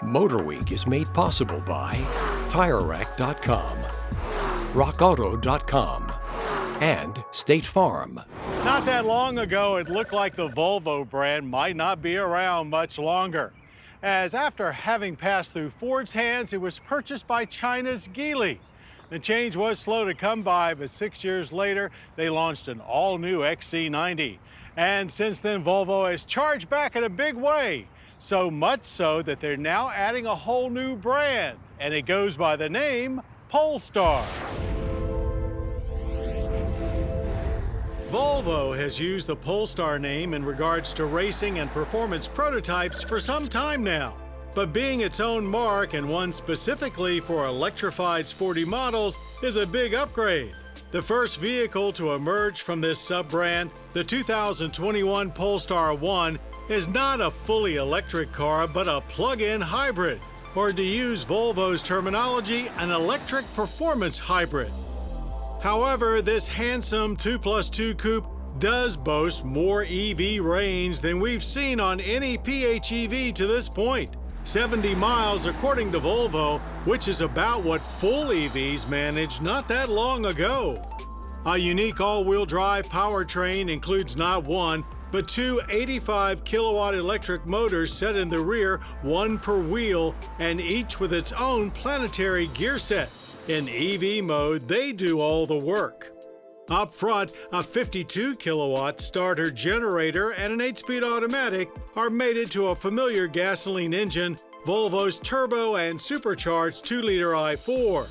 MotorWeek is made possible by TireRack.com, RockAuto.com, and State Farm. Not that long ago, it looked like the Volvo brand might not be around much longer, as after having passed through Ford's hands, it was purchased by China's Geely. The change was slow to come by, but 6 years later, they launched an all-new XC90. And since then, Volvo has charged back in a big way. So much so that they're now adding a whole new brand, and it goes by the name Polestar. Volvo has used the Polestar name in regards to racing and performance prototypes for some time now. But being its own mark and one specifically for electrified sporty models is a big upgrade. The first vehicle to emerge from this sub-brand, the 2021 Polestar 1, is not a fully electric car, but a plug-in hybrid, or to use Volvo's terminology, an electric performance hybrid. However, this handsome 2+2 coupe does boast more EV range than we've seen on any PHEV to this point. 70 miles according to Volvo, which is about what full EVs managed not that long ago. A unique all-wheel drive powertrain includes not one, but two 85-kilowatt electric motors set in the rear, one per wheel, and each with its own planetary gear set. In EV mode, they do all the work. Up front, a 52-kilowatt starter generator and an 8-speed automatic are mated to a familiar gasoline engine, Volvo's turbo and supercharged 2-liter i4.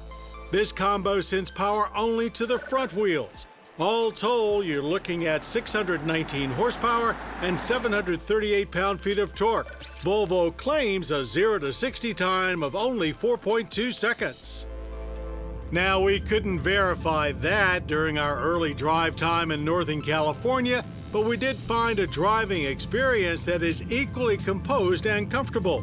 This combo sends power only to the front wheels. All told, you're looking at 619 horsepower and 738 pound-feet of torque. Volvo claims a 0 to 60 time of only 4.2 seconds. Now, we couldn't verify that during our early drive time in Northern California, but we did find a driving experience that is equally composed and comfortable.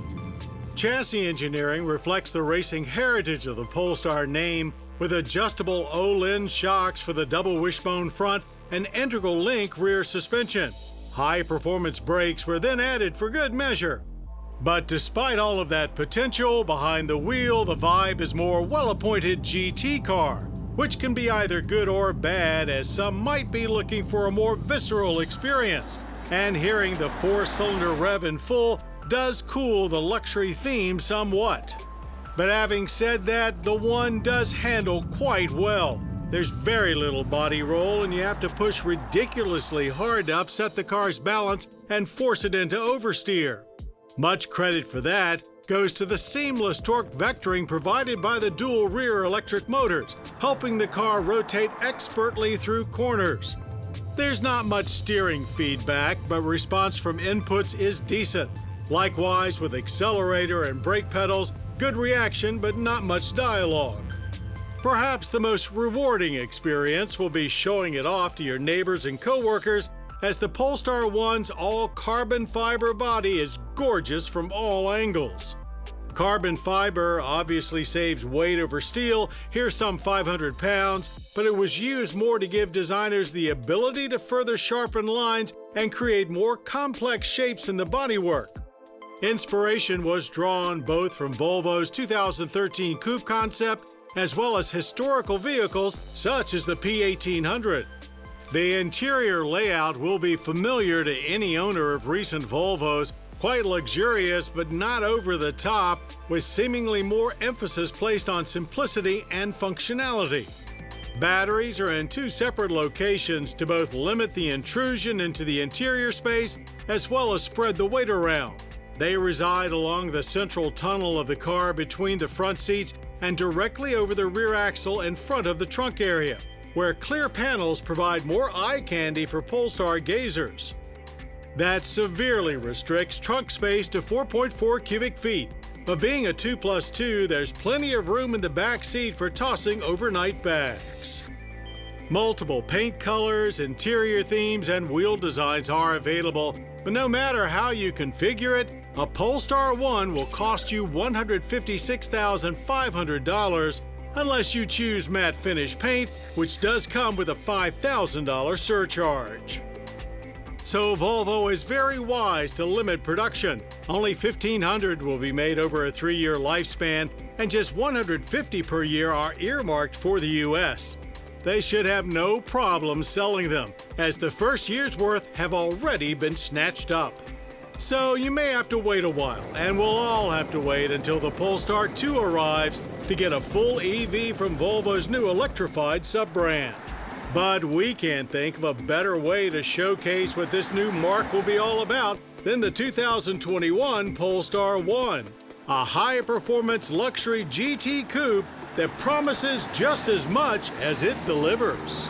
Chassis engineering reflects the racing heritage of the Polestar name, with adjustable O-Lin shocks for the double wishbone front and integral link rear suspension. High-performance brakes were then added for good measure. But despite all of that potential, behind the wheel, the vibe is more well-appointed GT car, which can be either good or bad, as some might be looking for a more visceral experience. And hearing the 4-cylinder rev in full does cool the luxury theme somewhat. But having said that, the One does handle quite well. There's very little body roll, and you have to push ridiculously hard to upset the car's balance and force it into oversteer. Much credit for that goes to the seamless torque vectoring provided by the dual rear electric motors, helping the car rotate expertly through corners. There's not much steering feedback, but response from inputs is decent. Likewise, with accelerator and brake pedals, good reaction but not much dialogue. Perhaps the most rewarding experience will be showing it off to your neighbors and coworkers, as the Polestar 1's all-carbon fiber body is gorgeous from all angles. Carbon fiber obviously saves weight over steel, here some 500 pounds, but it was used more to give designers the ability to further sharpen lines and create more complex shapes in the bodywork. Inspiration was drawn both from Volvo's 2013 coupe concept as well as historical vehicles such as the P1800. The interior layout will be familiar to any owner of recent Volvos, quite luxurious but not over the top, with seemingly more emphasis placed on simplicity and functionality. Batteries are in two separate locations to both limit the intrusion into the interior space as well as spread the weight around. They reside along the central tunnel of the car between the front seats and directly over the rear axle in front of the trunk area, where clear panels provide more eye candy for Polestar gazers. That severely restricts trunk space to 4.4 cubic feet, but being a 2+2, there's plenty of room in the back seat for tossing overnight bags. Multiple paint colors, interior themes, and wheel designs are available, but no matter how you configure it, a Polestar 1 will cost you $156,500 unless you choose matte finish paint, which does come with a $5,000 surcharge. So Volvo is very wise to limit production. Only 1,500 will be made over a 3-year lifespan, and just 150 per year are earmarked for the U.S. They should have no problem selling them, as the first year's worth have already been snatched up. So you may have to wait a while, and we'll all have to wait until the Polestar 2 arrives to get a full EV from Volvo's new electrified sub-brand. But we can't think of a better way to showcase what this new marque will be all about than the 2021 Polestar 1, a high-performance luxury GT coupe that promises just as much as it delivers.